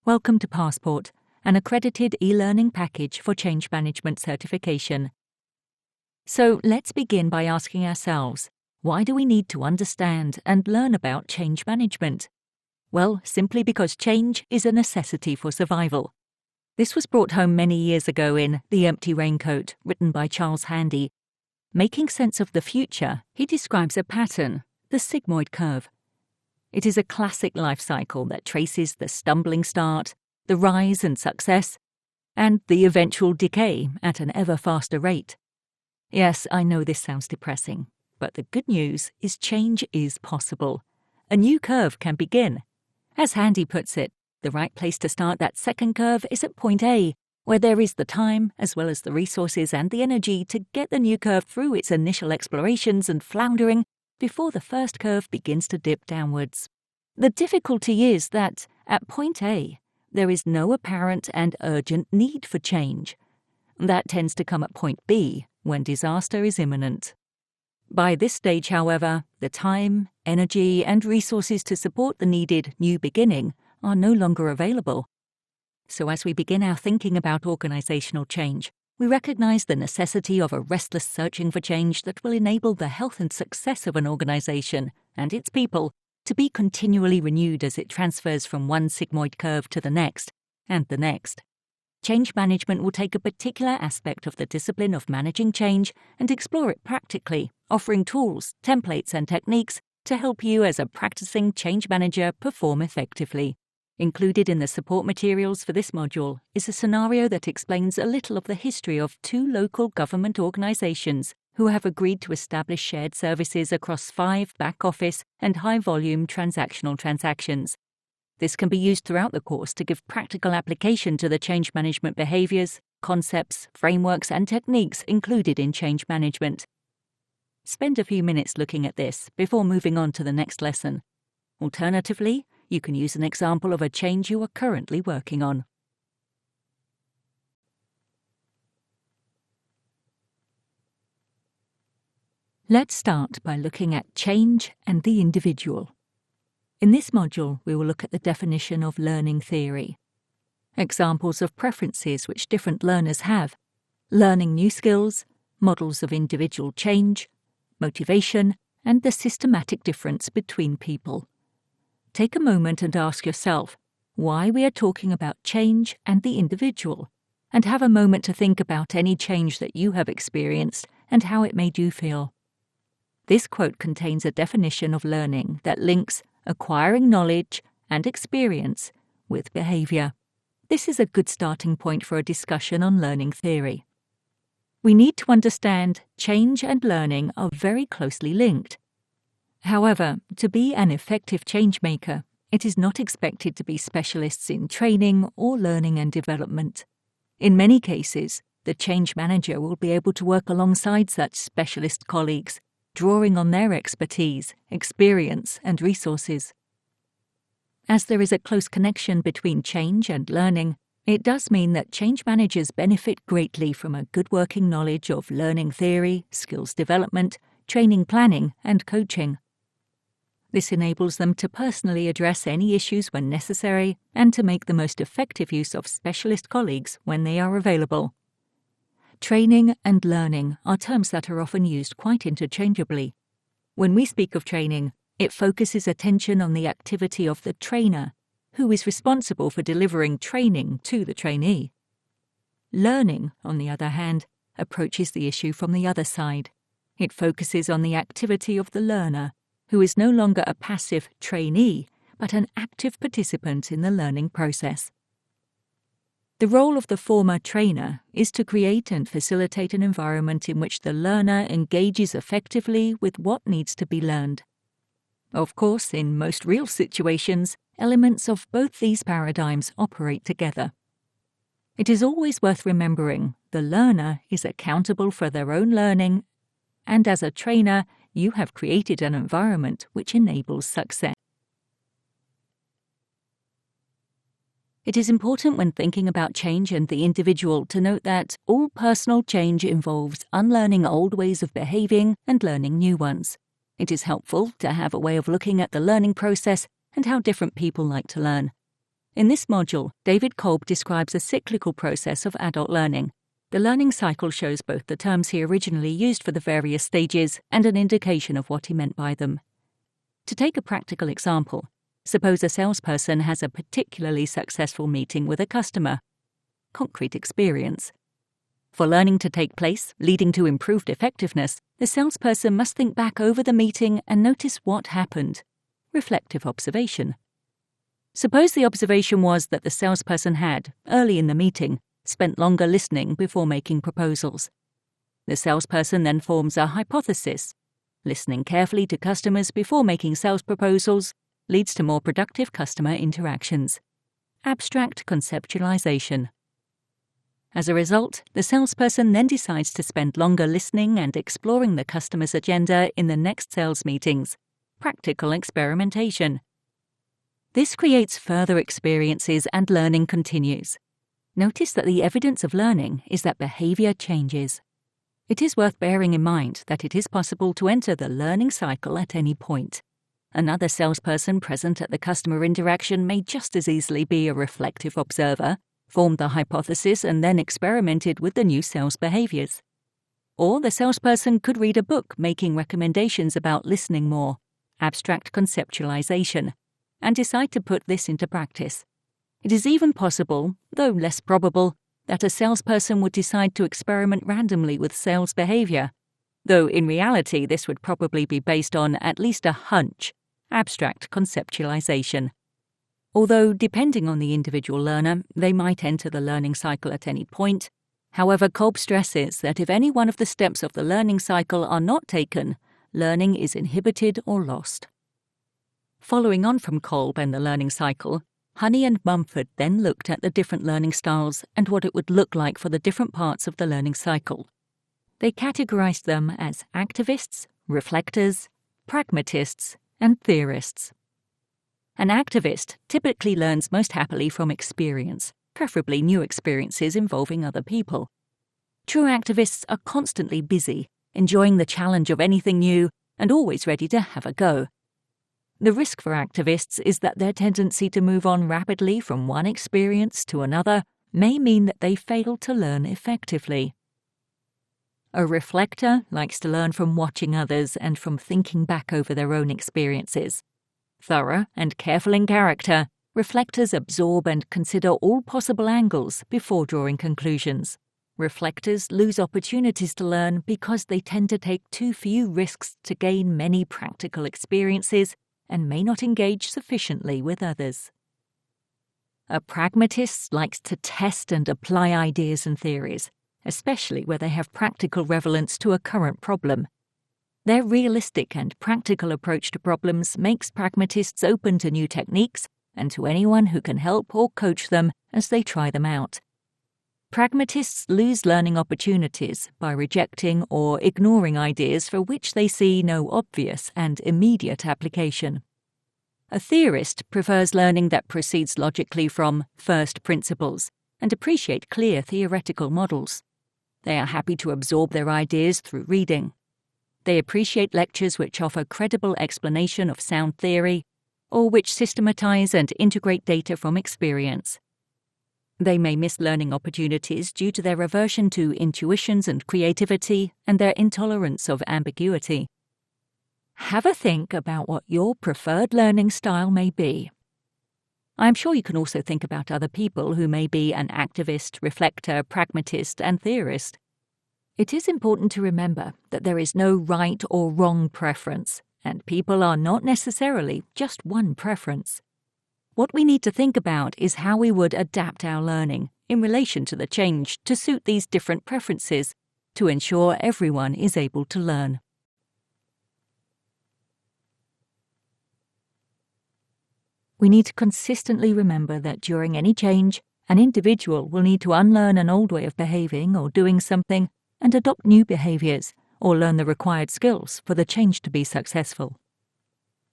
Welcome to Passport, an accredited e-learning package for change management certification. So let's begin by asking ourselves, why do we need to understand and learn about change management? Well, simply because change is a necessity for survival. This was brought home many years ago in The Empty Raincoat, written by Charles Handy. Making sense of the future, he describes a pattern, the sigmoid curve. It is a classic life cycle that traces the stumbling start, the rise and success, and the eventual decay at an ever faster rate. Yes, I know this sounds depressing, but the good news is change is possible. A new curve can begin. As Handy puts it, the right place to start that second curve is at point A, where there is the time, as well as the resources and the energy to get the new curve through its initial explorations and floundering before the first curve begins to dip downwards. The difficulty is that, at point A, there is no apparent and urgent need for change. That tends to come at point B, when disaster is imminent. By this stage, however, the time, energy, and resources to support the needed new beginning are no longer available. So as we begin our thinking about organizational change, we recognize the necessity of a restless searching for change that will enable the health and success of an organization and its people to be continually renewed as it transfers from one sigmoid curve to the next and the next. Change management will take a particular aspect of the discipline of managing change and explore it practically, offering tools, templates, and techniques to help you as a practicing change manager perform effectively. Included in the support materials for this module is a scenario that explains a little of the history of two local government organizations who have agreed to establish shared services across 5 back-office and high-volume transactional transactions. This can be used throughout the course to give practical application to the change management behaviors, concepts, frameworks, and techniques included in change management. Spend a few minutes looking at this before moving on to the next lesson. Alternatively, you can use an example of a change you are currently working on. Let's start by looking at change and the individual. In this module, we will look at the definition of learning theory, examples of preferences which different learners have, learning new skills, models of individual change, motivation, and the systematic difference between people. Take a moment and ask yourself why we are talking about change and the individual, and have a moment to think about any change that you have experienced and how it made you feel. This quote contains a definition of learning that links acquiring knowledge and experience with behavior. This is a good starting point for a discussion on learning theory. We need to understand change and learning are very closely linked. However, to be an effective change maker, it is not expected to be specialists in training or learning and development. In many cases, the change manager will be able to work alongside such specialist colleagues, drawing on their expertise, experience, and resources. As there is a close connection between change and learning, it does mean that change managers benefit greatly from a good working knowledge of learning theory, skills development, training planning, and coaching. This enables them to personally address any issues when necessary and to make the most effective use of specialist colleagues when they are available. Training and learning are terms that are often used quite interchangeably. When we speak of training, it focuses attention on the activity of the trainer, who is responsible for delivering training to the trainee. Learning, on the other hand, approaches the issue from the other side. It focuses on the activity of the learner, who is no longer a passive trainee, but an active participant in the learning process. The role of the former trainer is to create and facilitate an environment in which the learner engages effectively with what needs to be learned. Of course, in most real situations, elements of both these paradigms operate together. It is always worth remembering the learner is accountable for their own learning, and as a trainer, you have created an environment which enables success. It is important when thinking about change and the individual to note that all personal change involves unlearning old ways of behaving and learning new ones. It is helpful to have a way of looking at the learning process and how different people like to learn. In this module, David Kolb describes a cyclical process of adult learning. The learning cycle shows both the terms he originally used for the various stages and an indication of what he meant by them. To take a practical example, suppose a salesperson has a particularly successful meeting with a customer. Concrete experience. For learning to take place, leading to improved effectiveness, the salesperson must think back over the meeting and notice what happened. Reflective observation. Suppose the observation was that the salesperson had, early in the meeting, spent longer listening before making proposals. The salesperson then forms a hypothesis. Listening carefully to customers before making sales proposals leads to more productive customer interactions. Abstract conceptualization. As a result, the salesperson then decides to spend longer listening and exploring the customer's agenda in the next sales meetings. Practical experimentation. This creates further experiences and learning continues. Notice that the evidence of learning is that behavior changes. It is worth bearing in mind that it is possible to enter the learning cycle at any point. Another salesperson present at the customer interaction may just as easily be a reflective observer, formed the hypothesis and then experimented with the new sales behaviors. Or the salesperson could read a book making recommendations about listening more, abstract conceptualization, and decide to put this into practice. It is even possible, though less probable, that a salesperson would decide to experiment randomly with sales behavior, though in reality this would probably be based on at least a hunch, abstract conceptualization. Although, depending on the individual learner, they might enter the learning cycle at any point. However, Kolb stresses that if any one of the steps of the learning cycle are not taken, learning is inhibited or lost. Following on from Kolb and the learning cycle, Honey and Mumford then looked at the different learning styles and what it would look like for the different parts of the learning cycle. They categorized them as activists, reflectors, pragmatists, and theorists. An activist typically learns most happily from experience, preferably new experiences involving other people. True activists are constantly busy, enjoying the challenge of anything new, and always ready to have a go. The risk for activists is that their tendency to move on rapidly from one experience to another may mean that they fail to learn effectively. A reflector likes to learn from watching others and from thinking back over their own experiences. Thorough and careful in character, reflectors absorb and consider all possible angles before drawing conclusions. Reflectors lose opportunities to learn because they tend to take too few risks to gain many practical experiences and may not engage sufficiently with others. A pragmatist likes to test and apply ideas and theories, especially where they have practical relevance to a current problem. Their realistic and practical approach to problems makes pragmatists open to new techniques and to anyone who can help or coach them as they try them out. Pragmatists lose learning opportunities by rejecting or ignoring ideas for which they see no obvious and immediate application. A theorist prefers learning that proceeds logically from first principles and appreciate clear theoretical models. They are happy to absorb their ideas through reading. They appreciate lectures which offer credible explanation of sound theory or which systematize and integrate data from experience. They may miss learning opportunities due to their aversion to intuitions and creativity and their intolerance of ambiguity. Have a think about what your preferred learning style may be. I am sure you can also think about other people who may be an activist, reflector, pragmatist, and theorist. It is important to remember that there is no right or wrong preference, and people are not necessarily just one preference. What we need to think about is how we would adapt our learning in relation to the change to suit these different preferences to ensure everyone is able to learn. We need to consistently remember that during any change, an individual will need to unlearn an old way of behaving or doing something and adopt new behaviors or learn the required skills for the change to be successful.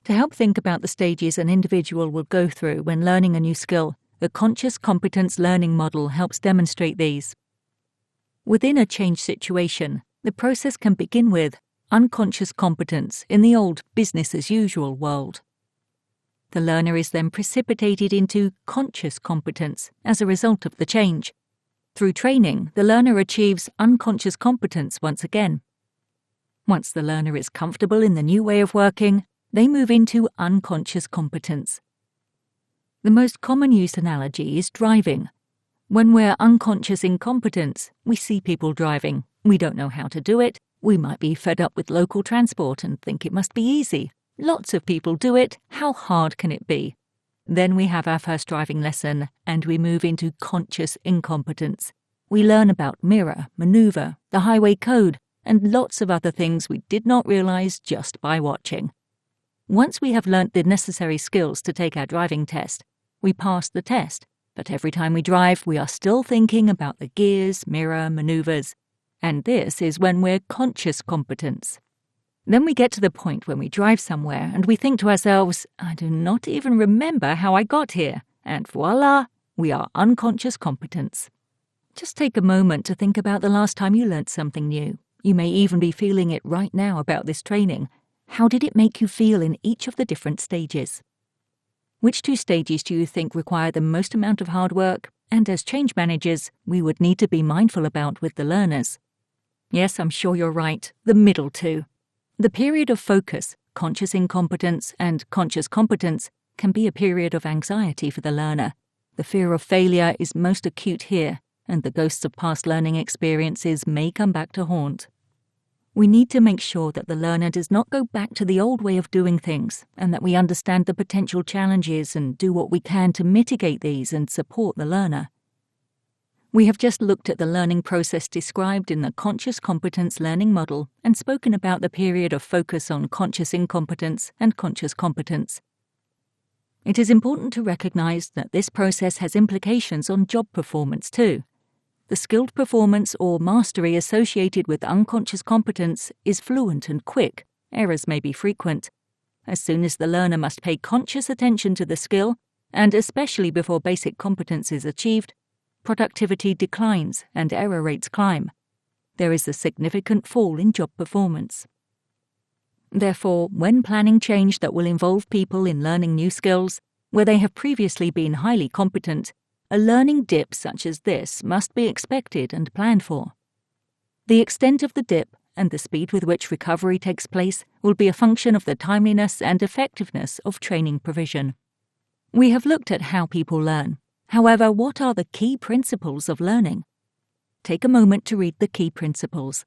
To help think about the stages an individual will go through when learning a new skill, the conscious competence learning model helps demonstrate these. Within a change situation, the process can begin with unconscious competence in the old business-as-usual world. The learner is then precipitated into conscious competence as a result of the change. Through training, the learner achieves unconscious competence once again. Once the learner is comfortable in the new way of working, they move into unconscious competence. The most common used analogy is driving. When we're unconscious in competence, we see people driving. We don't know how to do it. We might be fed up with local transport and think it must be easy. Lots of people do it. How hard can it be? Then we have our first driving lesson and we move into conscious incompetence. We learn about mirror, maneuver, the highway code, and lots of other things we did not realize just by watching. Once we have learnt the necessary skills to take our driving test, we pass the test, but every time we drive, we are still thinking about the gears, mirror, maneuvers, and this is when we're conscious competence. Then we get to the point when we drive somewhere and we think to ourselves, I do not even remember how I got here, and voila, we are unconscious competence. Just take a moment to think about the last time you learnt something new. You may even be feeling it right now about this training. How did it make you feel in each of the different stages? Which two stages do you think require the most amount of hard work, and as change managers, we would need to be mindful about with the learners? Yes, I'm sure you're right, the middle two. The period of focus, conscious incompetence and conscious competence, can be a period of anxiety for the learner. The fear of failure is most acute here, and the ghosts of past learning experiences may come back to haunt. We need to make sure that the learner does not go back to the old way of doing things, and that we understand the potential challenges and do what we can to mitigate these and support the learner. We have just looked at the learning process described in the conscious competence learning model and spoken about the period of focus on conscious incompetence and conscious competence. It is important to recognize that this process has implications on job performance too. The skilled performance or mastery associated with unconscious competence is fluent and quick. Errors may be frequent. As soon as the learner must pay conscious attention to the skill, and especially before basic competence is achieved, productivity declines and error rates climb. There is a significant fall in job performance. Therefore, when planning change that will involve people in learning new skills, where they have previously been highly competent, a learning dip such as this must be expected and planned for. The extent of the dip and the speed with which recovery takes place will be a function of the timeliness and effectiveness of training provision. We have looked at how people learn. However, what are the key principles of learning? Take a moment to read the key principles.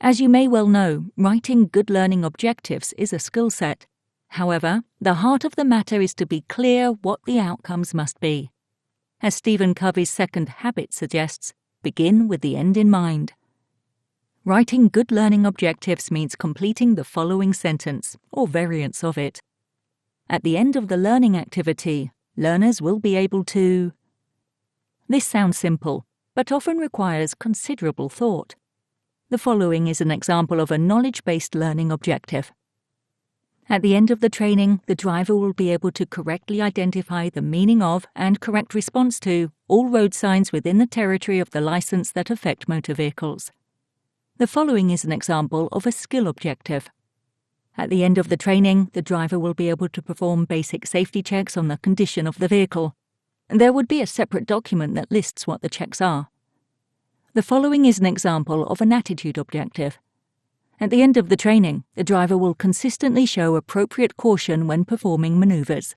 As you may well know, writing good learning objectives is a skill set. However, the heart of the matter is to be clear what the outcomes must be. As Stephen Covey's second habit suggests, begin with the end in mind. Writing good learning objectives means completing the following sentence, or variants of it. At the end of the learning activity, learners will be able to... This sounds simple, but often requires considerable thought. The following is an example of a knowledge-based learning objective. At the end of the training, the driver will be able to correctly identify the meaning of and correct response to all road signs within the territory of the license that affect motor vehicles. The following is an example of a skill objective. At the end of the training, the driver will be able to perform basic safety checks on the condition of the vehicle. There would be a separate document that lists what the checks are. The following is an example of an attitude objective. At the end of the training, the driver will consistently show appropriate caution when performing maneuvers.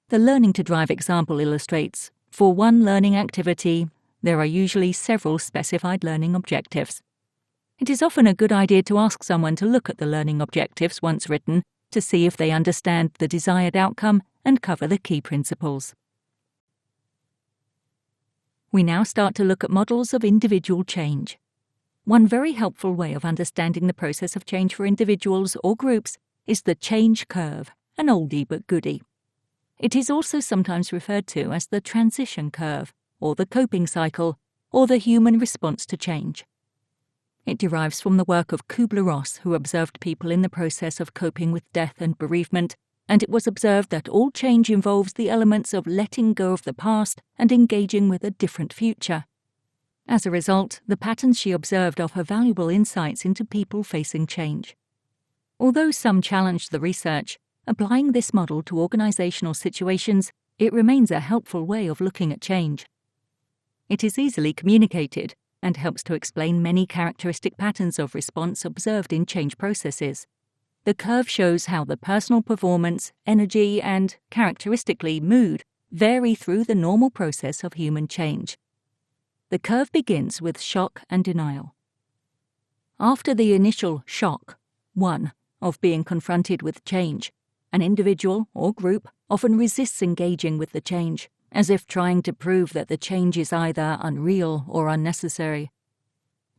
The learning to drive example illustrates, for one learning activity, there are usually several specified learning objectives. It is often a good idea to ask someone to look at the learning objectives once written to see if they understand the desired outcome and cover the key principles. We now start to look at models of individual change. One very helpful way of understanding the process of change for individuals or groups is the change curve, an oldie but goodie. It is also sometimes referred to as the transition curve, or the coping cycle, or the human response to change. It derives from the work of Kubler-Ross, who observed people in the process of coping with death and bereavement, and it was observed that all change involves the elements of letting go of the past and engaging with a different future. As a result, the patterns she observed offer valuable insights into people facing change. Although some challenged the research, Applying this model to organizational situations, it remains a helpful way of looking at change. It is easily communicated and helps to explain many characteristic patterns of response observed in change processes. The curve shows how the personal performance, energy, and, characteristically, mood vary through the normal process of human change. The curve begins with shock and denial. After the initial shock, 1, of being confronted with change, an individual or group often resists engaging with the change, as if trying to prove that the change is either unreal or unnecessary.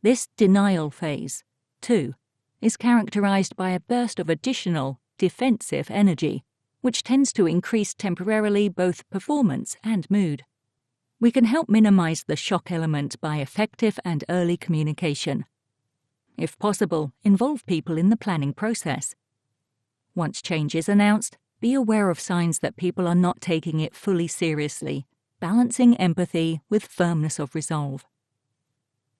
This denial phase, 2, is characterized by a burst of additional, defensive energy, which tends to increase temporarily both performance and mood. We can help minimize the shock element by effective and early communication. If possible, involve people in the planning process. Once change is announced, be aware of signs that people are not taking it fully seriously, balancing empathy with firmness of resolve.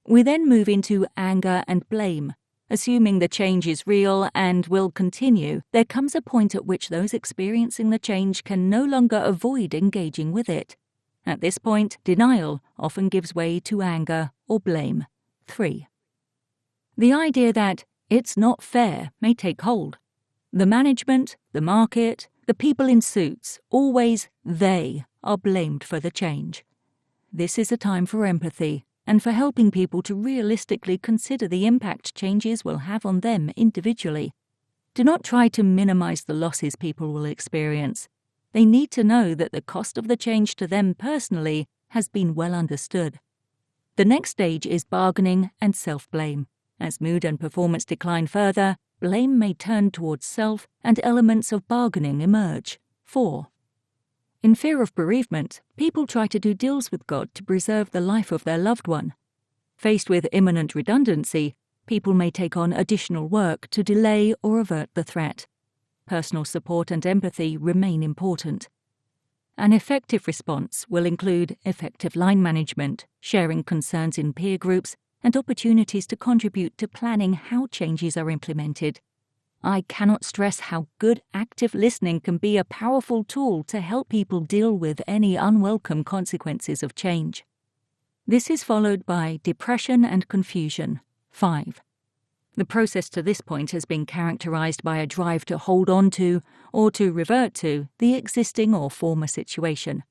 We then move into anger and blame. Assuming the change is real and will continue, there comes a point at which those experiencing the change can no longer avoid engaging with it. At this point, denial often gives way to anger or blame. 3. The idea that it's not fair may take hold. The management, the market, the people in suits, always they are blamed for the change. This is a time for empathy and for helping people to realistically consider the impact changes will have on them individually. Do not try to minimize the losses people will experience. They need to know that the cost of the change to them personally has been well understood. The next stage is bargaining and self-blame. As mood and performance decline further, blame may turn towards self and elements of bargaining emerge. 4. In fear of bereavement, people try to do deals with God to preserve the life of their loved one. Faced with imminent redundancy, people may take on additional work to delay or avert the threat. Personal support and empathy remain important. An effective response will include effective line management, sharing concerns in peer groups, and opportunities to contribute to planning how changes are implemented. I cannot stress how good active listening can be a powerful tool to help people deal with any unwelcome consequences of change. This is followed by depression and confusion. 5. The process to this point has been characterized by a drive to hold on to, or to revert to, the existing or former situation.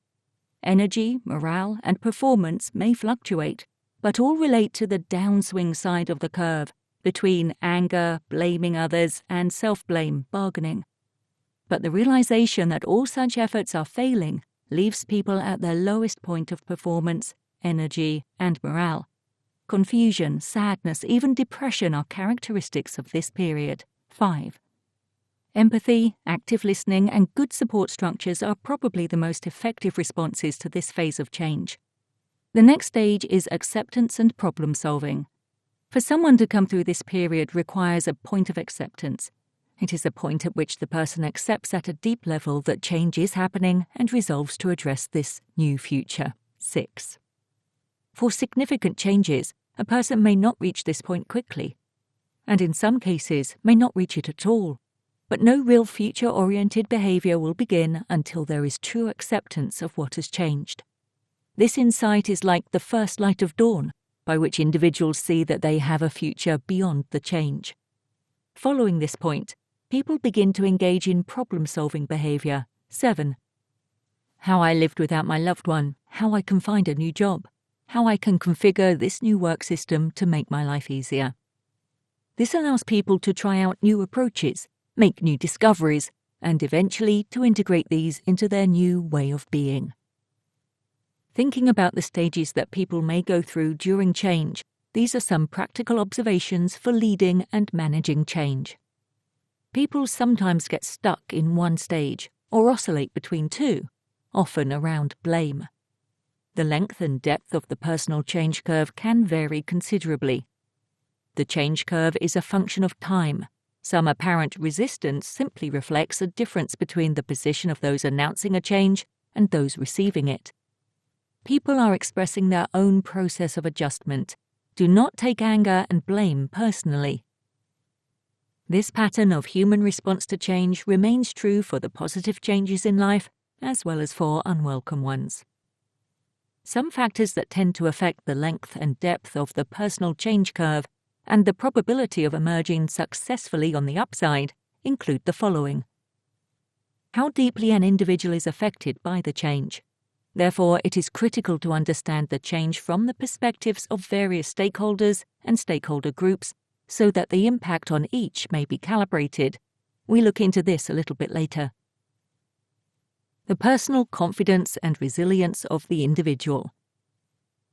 Energy, morale, and performance may fluctuate, but all relate to the downswing side of the curve, between anger, blaming others, and self-blame, bargaining. But the realization that all such efforts are failing leaves people at their lowest point of performance, energy, and morale. Confusion, sadness, even depression are characteristics of this period. 5. Empathy, active listening, and good support structures are probably the most effective responses to this phase of change. The next stage is acceptance and problem solving. For someone to come through this period requires a point of acceptance. It is a point at which the person accepts at a deep level that change is happening and resolves to address this new future. 6. For significant changes, a person may not reach this point quickly, and in some cases may not reach it at all. But no real future-oriented behavior will begin until there is true acceptance of what has changed. This insight is like the first light of dawn, by which individuals see that they have a future beyond the change. Following this point, people begin to engage in problem-solving behavior. 7. How I lived without my loved one, how I can find a new job, how I can configure this new work system to make my life easier. This allows people to try out new approaches, make new discoveries, and eventually to integrate these into their new way of being. Thinking about the stages that people may go through during change, these are some practical observations for leading and managing change. People sometimes get stuck in one stage or oscillate between two, often around blame. The length and depth of the personal change curve can vary considerably. The change curve is a function of time. Some apparent resistance simply reflects a difference between the position of those announcing a change and those receiving it. People are expressing their own process of adjustment. Do not take anger and blame personally. This pattern of human response to change remains true for the positive changes in life as well as for unwelcome ones. Some factors that tend to affect the length and depth of the personal change curve and the probability of emerging successfully on the upside include the following. How deeply an individual is affected by the change. Therefore, it is critical to understand the change from the perspectives of various stakeholders and stakeholder groups so that the impact on each may be calibrated. We look into this a little bit later. The personal confidence and resilience of the individual.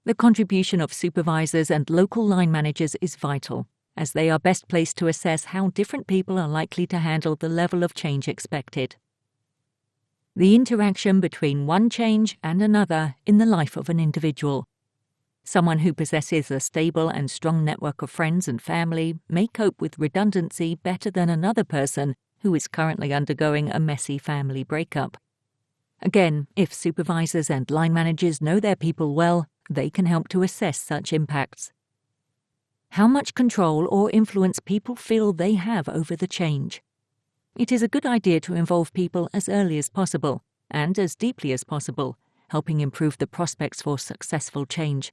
The contribution of supervisors and local line managers is vital, as they are best placed to assess how different people are likely to handle the level of change expected. The interaction between one change and another in the life of an individual. Someone who possesses a stable and strong network of friends and family may cope with redundancy better than another person who is currently undergoing a messy family breakup. Again, if supervisors and line managers know their people well, they can help to assess such impacts. How much control or influence people feel they have over the change. It is a good idea to involve people as early as possible and as deeply as possible, helping improve the prospects for successful change.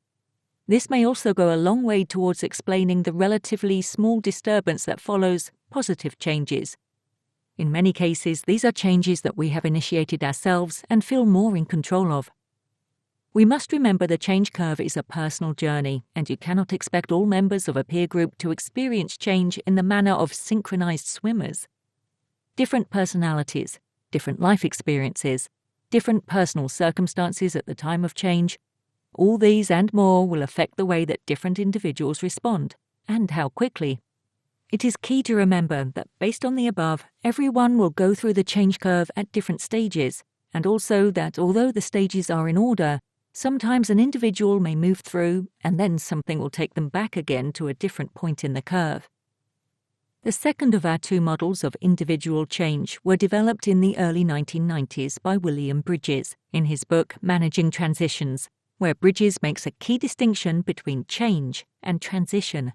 This may also go a long way towards explaining the relatively small disturbance that follows positive changes. In many cases, these are changes that we have initiated ourselves and feel more in control of. We must remember the change curve is a personal journey, and you cannot expect all members of a peer group to experience change in the manner of synchronized swimmers. Different personalities, different life experiences, different personal circumstances at the time of change, all these and more will affect the way that different individuals respond, and how quickly. It is key to remember that based on the above, everyone will go through the change curve at different stages, and also that although the stages are in order, sometimes an individual may move through and then something will take them back again to a different point in the curve. The second of our two models of individual change were developed in the early 1990s by William Bridges in his book Managing Transitions, where Bridges makes a key distinction between change and transition.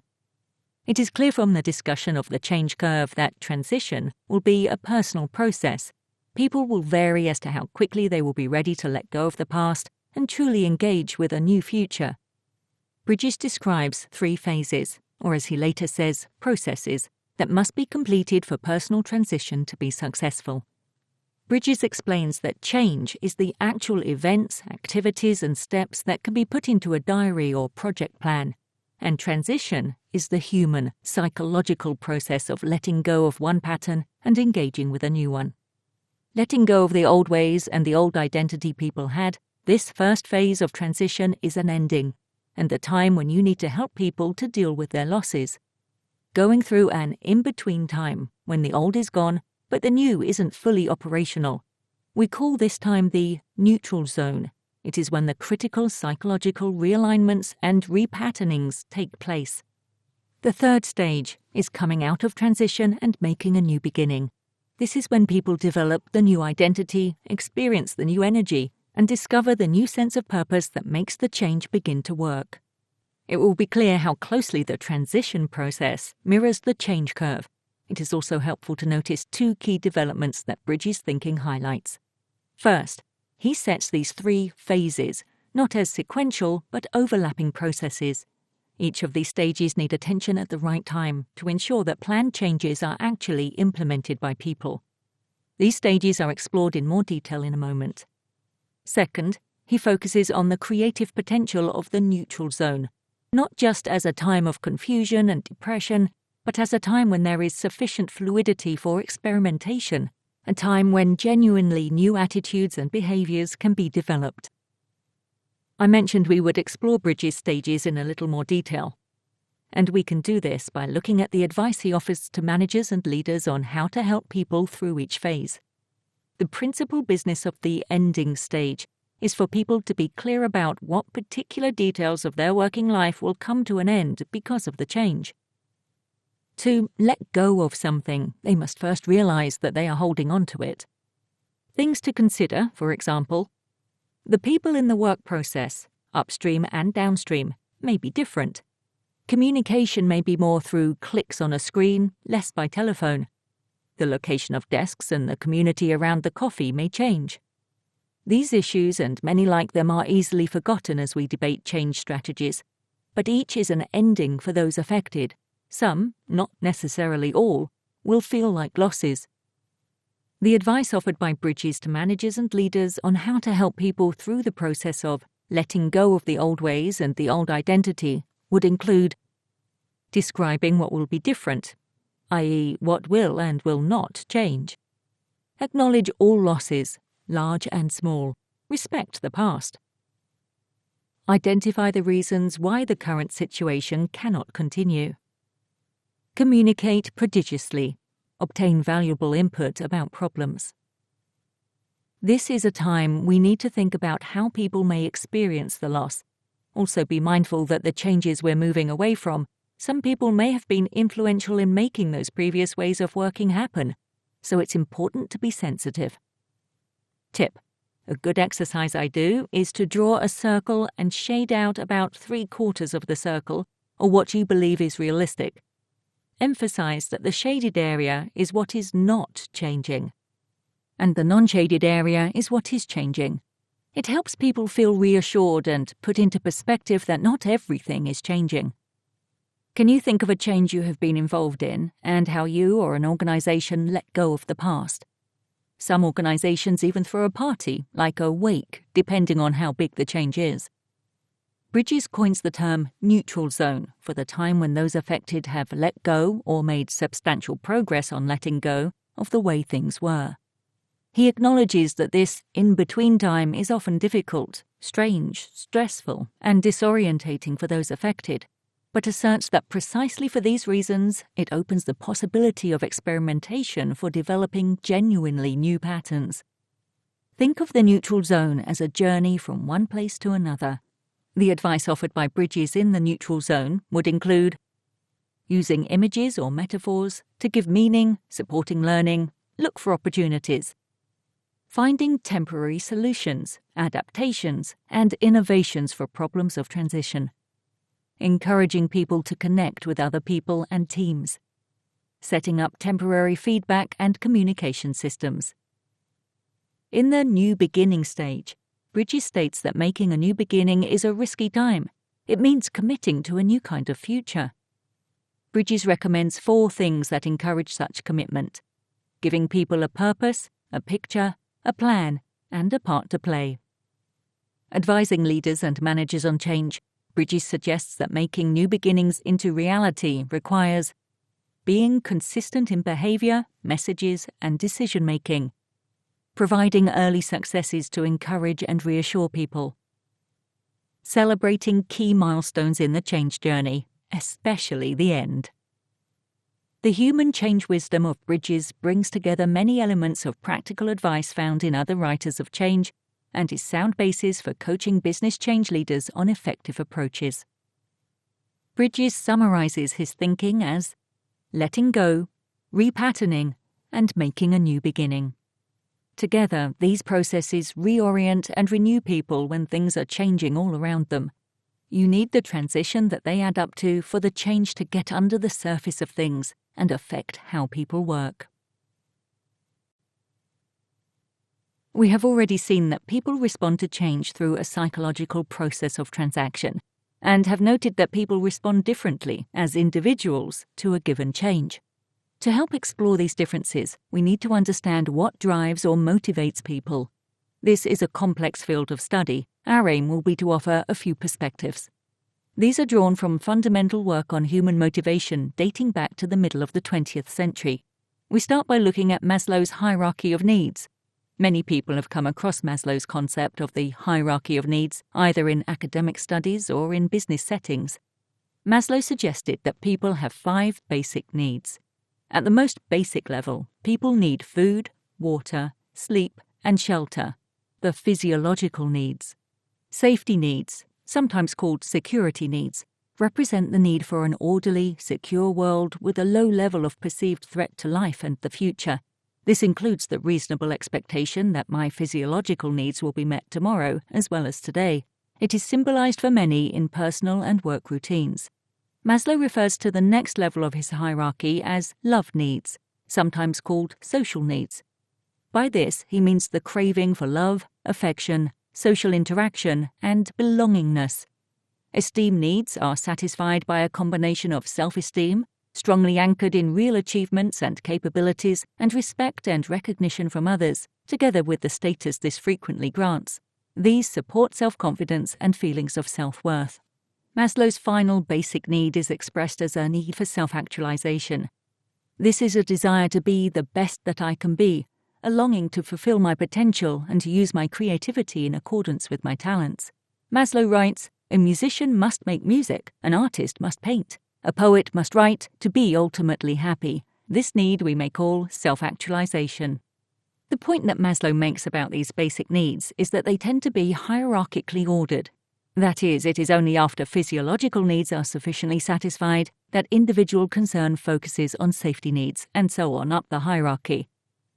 It is clear from the discussion of the change curve that transition will be a personal process. People will vary as to how quickly they will be ready to let go of the past and truly engage with a new future. Bridges describes 3 phases, or as he later says, processes, that must be completed for personal transition to be successful. Bridges explains that change is the actual events, activities and steps that can be put into a diary or project plan, and transition is the human, psychological process of letting go of one pattern and engaging with a new one. Letting go of the old ways and the old identity people had, this first phase of transition is an ending, and the time when you need to help people to deal with their losses. Going through an in-between time when the old is gone, but the new isn't fully operational. We call this time the neutral zone. It is when the critical psychological realignments and repatternings take place. The third stage is coming out of transition and making a new beginning. This is when people develop the new identity, experience the new energy, and discover the new sense of purpose that makes the change begin to work. It will be clear how closely the transition process mirrors the change curve. It is also helpful to notice 2 key developments that Bridges' thinking highlights. First, he sets these 3 phases, not as sequential but overlapping processes. Each of these stages need attention at the right time to ensure that planned changes are actually implemented by people. These stages are explored in more detail in a moment. Second, he focuses on the creative potential of the neutral zone, not just as a time of confusion and depression, but as a time when there is sufficient fluidity for experimentation, a time when genuinely new attitudes and behaviours can be developed. I mentioned we would explore Bridges' stages in a little more detail, and we can do this by looking at the advice he offers to managers and leaders on how to help people through each phase. The principal business of the ending stage is for people to be clear about what particular details of their working life will come to an end because of the change. To let go of something, they must first realize that they are holding on to it. Things to consider, for example, the people in the work process, upstream and downstream, may be different. Communication may be more through clicks on a screen, less by telephone. The location of desks and the community around the coffee may change. These issues and many like them are easily forgotten as we debate change strategies, but each is an ending for those affected. Some, not necessarily all, will feel like losses. The advice offered by Bridges to managers and leaders on how to help people through the process of letting go of the old ways and the old identity would include describing what will be different, i.e., what will and will not change. Acknowledge all losses, large and small. Respect the past. Identify the reasons why the current situation cannot continue. Communicate prodigiously. Obtain valuable input about problems. This is a time we need to think about how people may experience the loss. Also be mindful that the changes we're moving away from, some people may have been influential in making those previous ways of working happen, so it's important to be sensitive. Tip: a good exercise I do is to draw a circle and shade out about 3/4 of the circle, or what you believe is realistic. Emphasize that the shaded area is what is not changing, and the non-shaded area is what is changing. It helps people feel reassured and put into perspective that not everything is changing. Can you think of a change you have been involved in and how you or an organization let go of the past? Some organizations even throw a party, like a wake, depending on how big the change is. Bridges coins the term neutral zone for the time when those affected have let go or made substantial progress on letting go of the way things were. He acknowledges that this in-between time is often difficult, strange, stressful, and disorientating for those affected, but asserts that precisely for these reasons it opens the possibility of experimentation for developing genuinely new patterns. Think of the neutral zone as a journey from one place to another. The advice offered by Bridges in the neutral zone would include using images or metaphors to give meaning, supporting learning, look for opportunities, finding temporary solutions, adaptations, and innovations for problems of transition, encouraging people to connect with other people and teams, setting up temporary feedback and communication systems. In the new beginning stage, Bridges states that making a new beginning is a risky time. It means committing to a new kind of future. Bridges recommends 4 things that encourage such commitment: giving people a purpose, a picture, a plan, and a part to play. Advising leaders and managers on change, Bridges suggests that making new beginnings into reality requires being consistent in behavior, messages, and decision-making, providing early successes to encourage and reassure people, celebrating key milestones in the change journey, especially the end. The human change wisdom of Bridges brings together many elements of practical advice found in other writers of change and is sound basis for coaching business change leaders on effective approaches. Bridges summarizes his thinking as letting go, repatterning, and making a new beginning. Together, these processes reorient and renew people when things are changing all around them. You need the transition that they add up to for the change to get under the surface of things and affect how people work. We have already seen that people respond to change through a psychological process of transaction, and have noted that people respond differently as individuals to a given change. To help explore these differences, we need to understand what drives or motivates people. This is a complex field of study. Our aim will be to offer a few perspectives. These are drawn from fundamental work on human motivation dating back to the middle of the 20th century. We start by looking at Maslow's hierarchy of needs. Many people have come across Maslow's concept of the hierarchy of needs, either in academic studies or in business settings. Maslow suggested that people have 5 basic needs. At the most basic level, people need food, water, sleep, and shelter, the physiological needs. Safety needs, sometimes called security needs, represent the need for an orderly, secure world with a low level of perceived threat to life and the future. This includes the reasonable expectation that my physiological needs will be met tomorrow as well as today. It is symbolized for many in personal and work routines. Maslow refers to the next level of his hierarchy as love needs, sometimes called social needs. By this, he means the craving for love, affection, social interaction, and belongingness. Esteem needs are satisfied by a combination of self-esteem, strongly anchored in real achievements and capabilities, and respect and recognition from others, together with the status this frequently grants. These support self-confidence and feelings of self-worth. Maslow's final basic need is expressed as a need for self-actualization. This is a desire to be the best that I can be, a longing to fulfill my potential and to use my creativity in accordance with my talents. Maslow writes, "A musician must make music, an artist must paint, a poet must write to be ultimately happy. This need we may call self-actualization." The point that Maslow makes about these basic needs is that they tend to be hierarchically ordered. That is, it is only after physiological needs are sufficiently satisfied that individual concern focuses on safety needs, and so on up the hierarchy.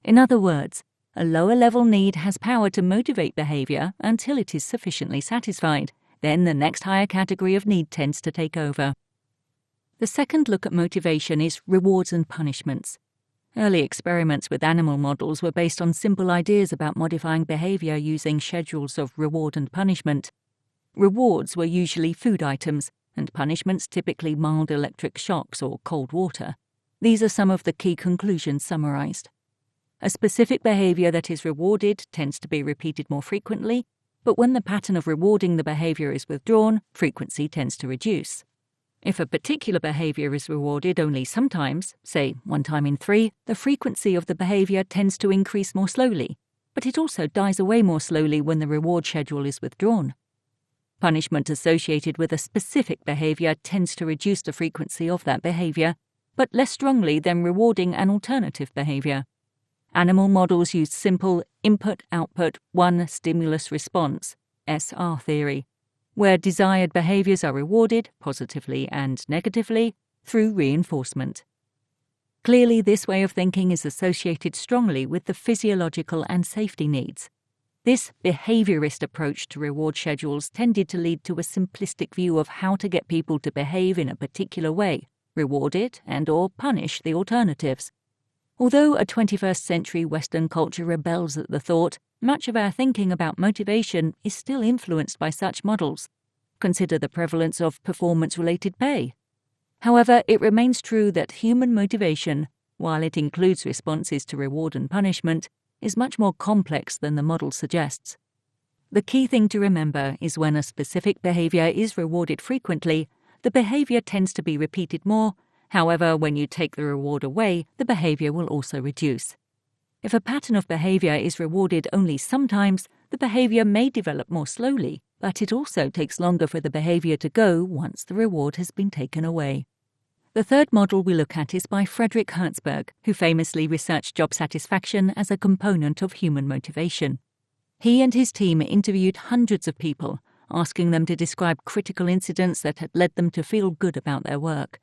In other words, a lower-level need has power to motivate behavior until it is sufficiently satisfied. Then the next higher category of need tends to take over. The second look at motivation is rewards and punishments. Early experiments with animal models were based on simple ideas about modifying behavior using schedules of reward and punishment. Rewards were usually food items, and punishments typically mild electric shocks or cold water. These are some of the key conclusions summarized. A specific behavior that is rewarded tends to be repeated more frequently, but when the pattern of rewarding the behavior is withdrawn, frequency tends to reduce. If a particular behavior is rewarded only sometimes, say 1 time in 3, the frequency of the behavior tends to increase more slowly, but it also dies away more slowly when the reward schedule is withdrawn. Punishment associated with a specific behavior tends to reduce the frequency of that behavior, but less strongly than rewarding an alternative behavior. Animal models used simple input-output one-stimulus-response (SR theory), where desired behaviors are rewarded, positively and negatively, through reinforcement. Clearly, this way of thinking is associated strongly with the physiological and safety needs. This behaviorist approach to reward schedules tended to lead to a simplistic view of how to get people to behave in a particular way, reward it and/or punish the alternatives. Although a 21st century Western culture rebels at the thought, much of our thinking about motivation is still influenced by such models. Consider the prevalence of performance-related pay. However, it remains true that human motivation, while it includes responses to reward and punishment, is much more complex than the model suggests. The key thing to remember is when a specific behavior is rewarded frequently, the behavior tends to be repeated more. However, when you take the reward away, the behavior will also reduce. If a pattern of behavior is rewarded only sometimes, the behavior may develop more slowly, but it also takes longer for the behavior to go once the reward has been taken away. The third model we look at is by Frederick Hertzberg, who famously researched job satisfaction as a component of human motivation. He and his team interviewed hundreds of people, asking them to describe critical incidents that had led them to feel good about their work.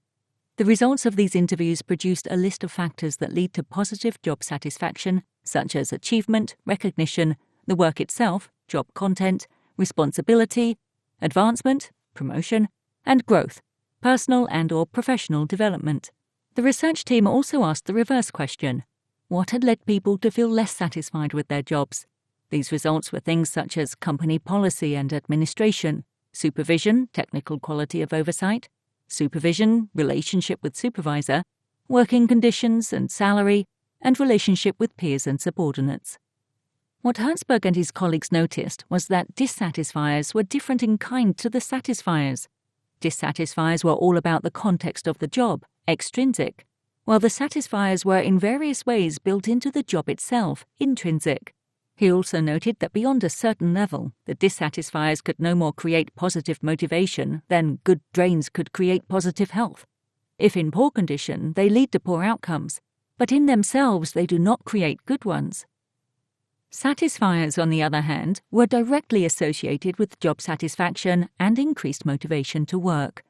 The results of these interviews produced a list of factors that lead to positive job satisfaction, such as achievement, recognition, the work itself, job content, responsibility, advancement, promotion, and growth, personal and/or professional development. The research team also asked the reverse question: what had led people to feel less satisfied with their jobs? These results were things such as company policy and administration, supervision, technical quality of oversight, supervision, relationship with supervisor, working conditions and salary, and relationship with peers and subordinates. What Hertzberg and his colleagues noticed was that dissatisfiers were different in kind to the satisfiers. Dissatisfiers were all about the context of the job, extrinsic, while the satisfiers were in various ways built into the job itself, intrinsic. He also noted that beyond a certain level, the dissatisfiers could no more create positive motivation than good drains could create positive health. If in poor condition, they lead to poor outcomes, but in themselves they do not create good ones. Satisfiers, on the other hand, were directly associated with job satisfaction and increased motivation to work.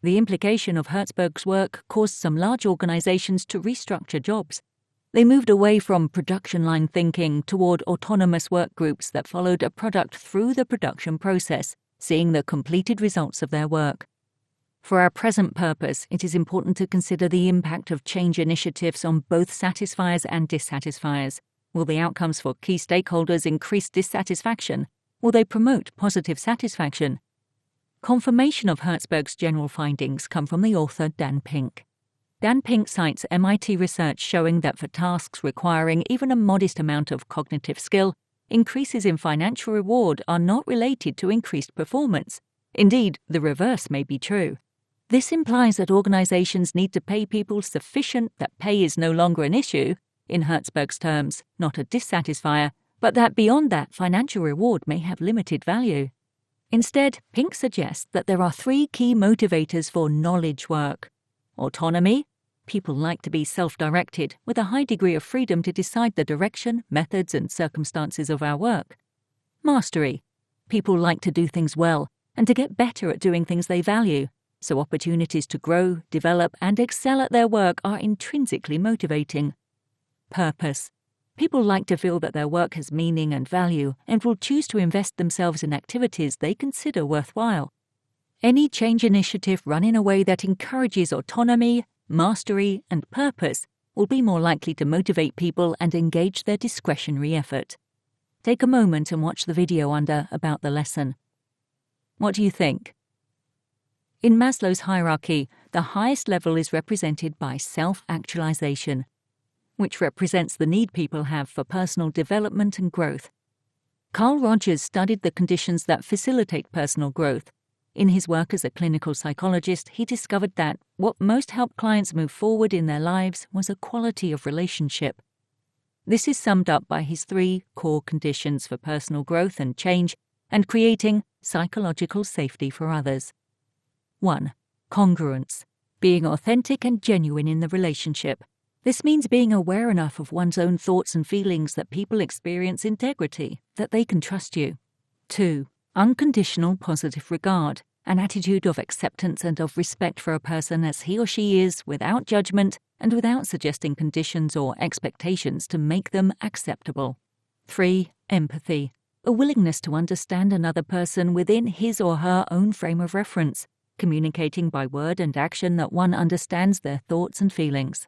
The implication of Hertzberg's work caused some large organizations to restructure jobs. They moved away from production line thinking toward autonomous work groups that followed a product through the production process, seeing the completed results of their work. For our present purpose, it is important to consider the impact of change initiatives on both satisfiers and dissatisfiers. Will the outcomes for key stakeholders increase dissatisfaction? Will they promote positive satisfaction? Confirmation of Herzberg's general findings come from the author Dan Pink. Dan Pink cites MIT research showing that for tasks requiring even a modest amount of cognitive skill, increases in financial reward are not related to increased performance. Indeed, the reverse may be true. This implies that organizations need to pay people sufficient that pay is no longer an issue, in Herzberg's terms, not a dissatisfier, but that beyond that, financial reward may have limited value. Instead, Pink suggests that there are 3 key motivators for knowledge work. Autonomy. People like to be self-directed, with a high degree of freedom to decide the direction, methods, and circumstances of our work. Mastery. People like to do things well, and to get better at doing things they value, so opportunities to grow, develop, and excel at their work are intrinsically motivating. Purpose. People like to feel that their work has meaning and value, and will choose to invest themselves in activities they consider worthwhile. Any change initiative run in a way that encourages autonomy, mastery, and purpose will be more likely to motivate people and engage their discretionary effort. Take a moment and watch the video under About the Lesson. What do you think? In Maslow's hierarchy, the highest level is represented by self-actualization, which represents the need people have for personal development and growth. Carl Rogers studied the conditions that facilitate personal growth. In his work as a clinical psychologist, he discovered that what most helped clients move forward in their lives was a quality of relationship. This is summed up by his 3 core conditions for personal growth and change and creating psychological safety for others. 1. Congruence. Being authentic and genuine in the relationship. This means being aware enough of one's own thoughts and feelings that people experience integrity, that they can trust you. 2. Unconditional positive regard, an attitude of acceptance and of respect for a person as he or she is, without judgment and without suggesting conditions or expectations to make them acceptable. 3. Empathy, a willingness to understand another person within his or her own frame of reference, communicating by word and action that one understands their thoughts and feelings.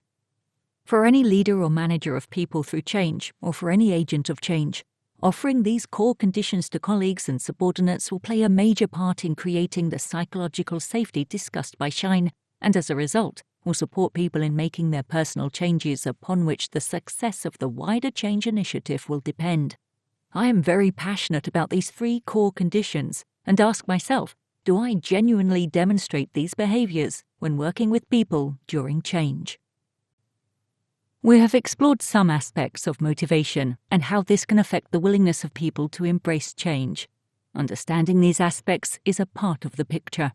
For any leader or manager of people through change, or for any agent of change, offering these core conditions to colleagues and subordinates will play a major part in creating the psychological safety discussed by Shine, and as a result, will support people in making their personal changes upon which the success of the wider change initiative will depend. I am very passionate about these 3 core conditions and ask myself, do I genuinely demonstrate these behaviors when working with people during change? We have explored some aspects of motivation and how this can affect the willingness of people to embrace change. Understanding these aspects is a part of the picture.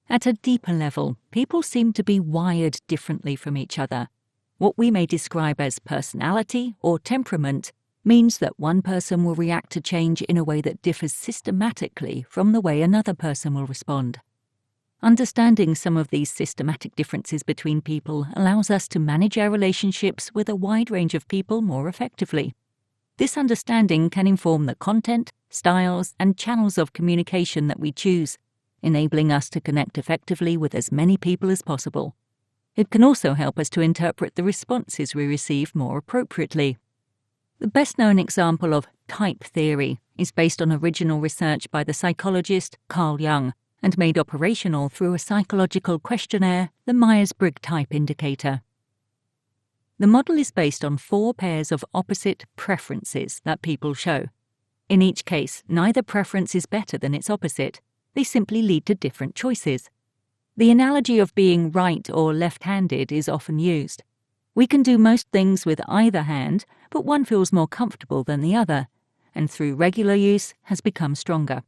At a deeper level, people seem to be wired differently from each other. What we may describe as personality or temperament means that one person will react to change in a way that differs systematically from the way another person will respond. Understanding some of these systematic differences between people allows us to manage our relationships with a wide range of people more effectively. This understanding can inform the content, styles, and channels of communication that we choose, enabling us to connect effectively with as many people as possible. It can also help us to interpret the responses we receive more appropriately. The best-known example of type theory is based on original research by the psychologist Carl Jung, and made operational through a psychological questionnaire, the Myers-Briggs Type Indicator. The model is based on 4 pairs of opposite preferences that people show. In each case, neither preference is better than its opposite. They simply lead to different choices. The analogy of being right or left-handed is often used. We can do most things with either hand, but one feels more comfortable than the other, and through regular use has become stronger.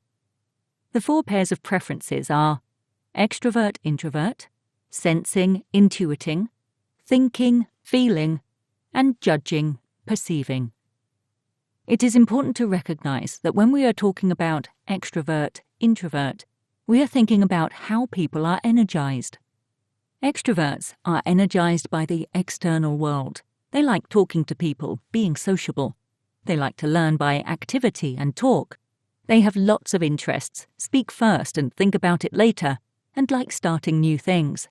The 4 pairs of preferences are extrovert-introvert, sensing-intuiting, thinking, feeling, and judging-perceiving. It is important to recognize that when we are talking about extrovert-introvert, we are thinking about how people are energized. Extroverts are energized by the external world. They like talking to people, being sociable. They like to learn by activity and talk. They have lots of interests, speak first and think about it later, and like starting new things.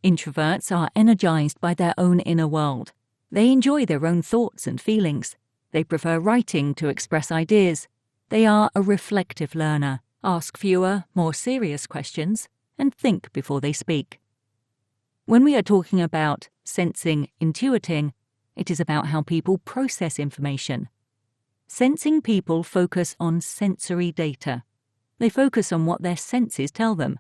Introverts are energized by their own inner world. They enjoy their own thoughts and feelings. They prefer writing to express ideas. They are a reflective learner, ask fewer, more serious questions, and think before they speak. When we are talking about sensing, intuiting, it is about how people process information. Sensing people focus on sensory data. They focus on what their senses tell them.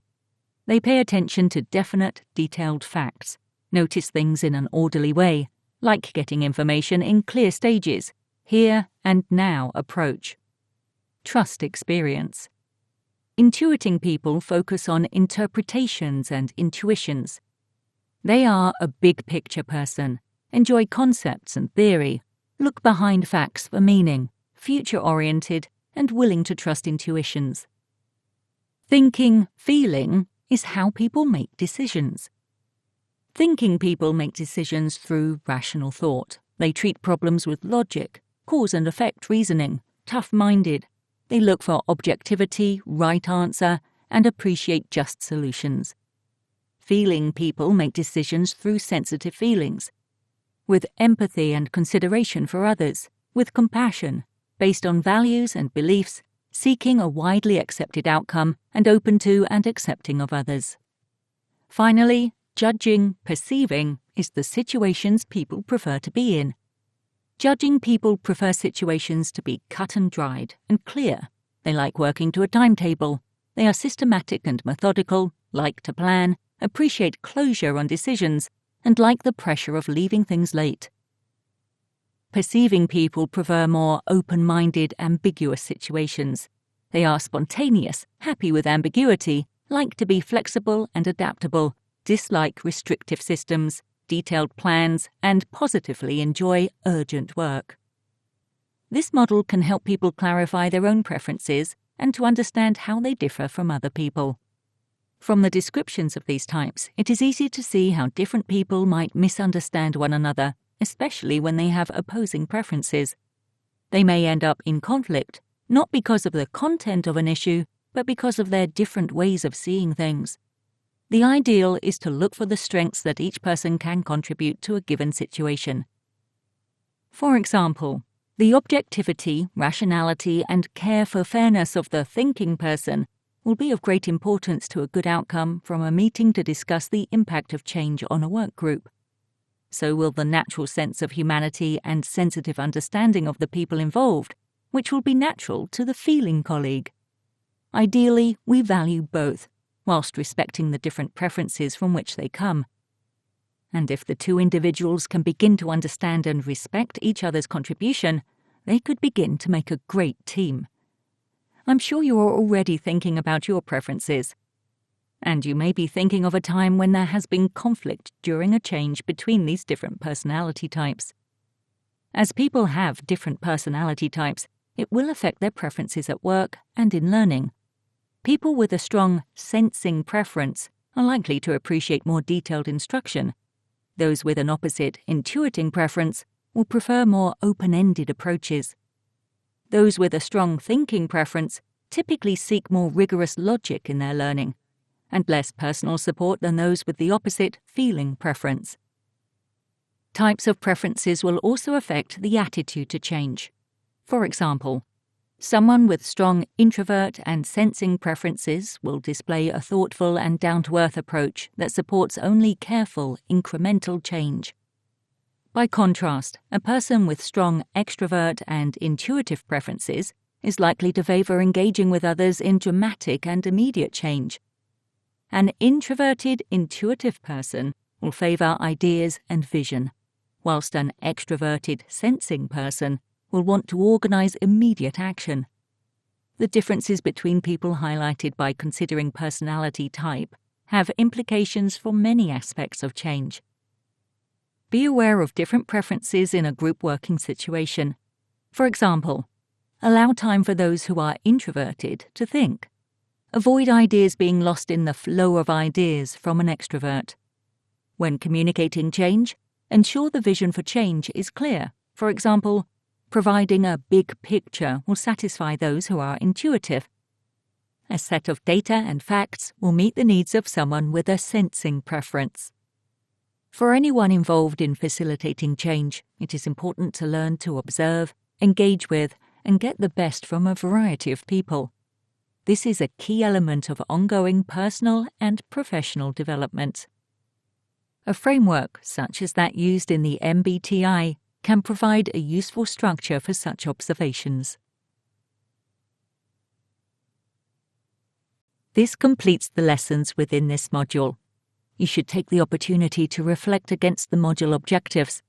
They pay attention to definite, detailed facts, notice things in an orderly way, like getting information in clear stages, here and now approach. Trust experience. Intuiting people focus on interpretations and intuitions. They are a big picture person, enjoy concepts and theory, look behind facts for meaning, future-oriented, and willing to trust intuitions. Thinking, feeling is how people make decisions. Thinking people make decisions through rational thought. They treat problems with logic, cause and effect reasoning, tough-minded. They look for objectivity, right answer, and appreciate just solutions. Feeling people make decisions through sensitive feelings, with empathy and consideration for others, with compassion, based on values and beliefs, seeking a widely accepted outcome and open to and accepting of others. Finally, judging, perceiving is the situations people prefer to be in. Judging people prefer situations to be cut and dried and clear. They like working to a timetable. They are systematic and methodical, like to plan, appreciate closure on decisions, and like the pressure of leaving things late. Perceiving people prefer more open-minded, ambiguous situations. They are spontaneous, happy with ambiguity, like to be flexible and adaptable, dislike restrictive systems, detailed plans, and positively enjoy urgent work. This model can help people clarify their own preferences and to understand how they differ from other people. From the descriptions of these types, it is easy to see how different people might misunderstand one another, especially when they have opposing preferences. They may end up in conflict, not because of the content of an issue, but because of their different ways of seeing things. The ideal is to look for the strengths that each person can contribute to a given situation. For example, the objectivity, rationality, and care for fairness of the thinking person will be of great importance to a good outcome from a meeting to discuss the impact of change on a work group. So will the natural sense of humanity and sensitive understanding of the people involved, which will be natural to the feeling colleague. Ideally, we value both, whilst respecting the different preferences from which they come. And if the two individuals can begin to understand and respect each other's contribution, they could begin to make a great team. I'm sure you are already thinking about your preferences. And you may be thinking of a time when there has been conflict during a change between these different personality types. As people have different personality types, it will affect their preferences at work and in learning. People with a strong sensing preference are likely to appreciate more detailed instruction. Those with an opposite intuiting preference will prefer more open-ended approaches. Those with a strong thinking preference typically seek more rigorous logic in their learning, and less personal support than those with the opposite feeling preference. Types of preferences will also affect the attitude to change. For example, someone with strong introvert and sensing preferences will display a thoughtful and down-to-earth approach that supports only careful, incremental change. By contrast, a person with strong extrovert and intuitive preferences is likely to favour engaging with others in dramatic and immediate change. An introverted, intuitive person will favour ideas and vision, whilst an extroverted, sensing person will want to organise immediate action. The differences between people highlighted by considering personality type have implications for many aspects of change. Be aware of different preferences in a group working situation. For example, allow time for those who are introverted to think. Avoid ideas being lost in the flow of ideas from an extrovert. When communicating change, ensure the vision for change is clear. For example, providing a big picture will satisfy those who are intuitive. a set of data and facts will meet the needs of someone with a sensing preference. For anyone involved in facilitating change, it is important to learn to observe, engage with, and get the best from a variety of people. This is a key element of ongoing personal and professional development. A framework, such as that used in the MBTI, can provide a useful structure for such observations. This completes the lessons within this module. You should take the opportunity to reflect against the module objectives.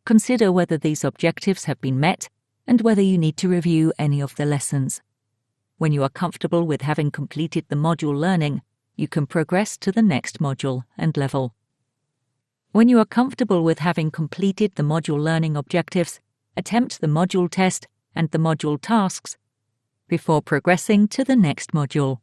Consider whether these objectives have been met and whether you need to review any of the lessons. When you are comfortable with having completed the module learning, you can progress to the next module and level. When you are comfortable with having completed the module learning objectives, attempt the module test and the module tasks before progressing to the next module.